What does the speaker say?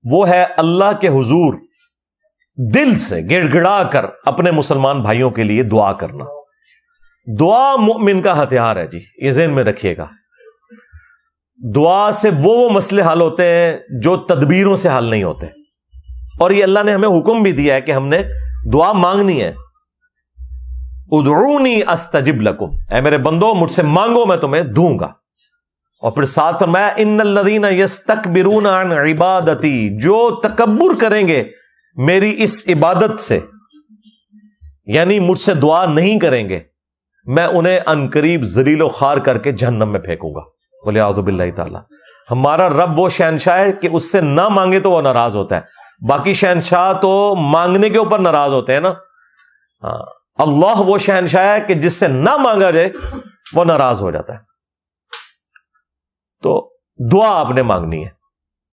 वो है अल्लाह के हुजूर दिल से गिड़गिड़ा कर अपने मुसलमान भाइयों के लिए दुआ करना। दुआ मुमिन का हथियार है जी, ये ज़हन में रखिएगा। दुआ से वो मसले हल होते हैं जो तदबीरों से हल नहीं होते, और ये अल्लाह ने हमें हुक्म भी दिया है कि हमने दुआ मांगनी है। उदऊनी अस्तजिब लकुम, ऐ मेरे बंदो मुझसे मांगो मैं तुम्हें दूंगा। और फिर साथ फरमाया इन्नल्लज़ीना यस्तकबिरूना अन इबादती, जो तकब्बुर करेंगे मेरी इस इबादत से, यानी मुझसे दुआ नहीं करेंगे, मैं उन्हें अनकरीब जलीलो खार करके जहन्नम में फेंकूंगा। बोले आउज़ु बिल्लाहि ताला। हमारा रब वो शहनशाह है कि उससे ना मांगे तो वो नाराज होता है। बाकी शहनशाह तो मांगने के ऊपर नाराज होते हैं ना। हाँ, अल्लाह वो शहनशाह है कि जिससे ना मांगा जाए वो नाराज हो जाता है। तो दुआ आपने मांगनी है।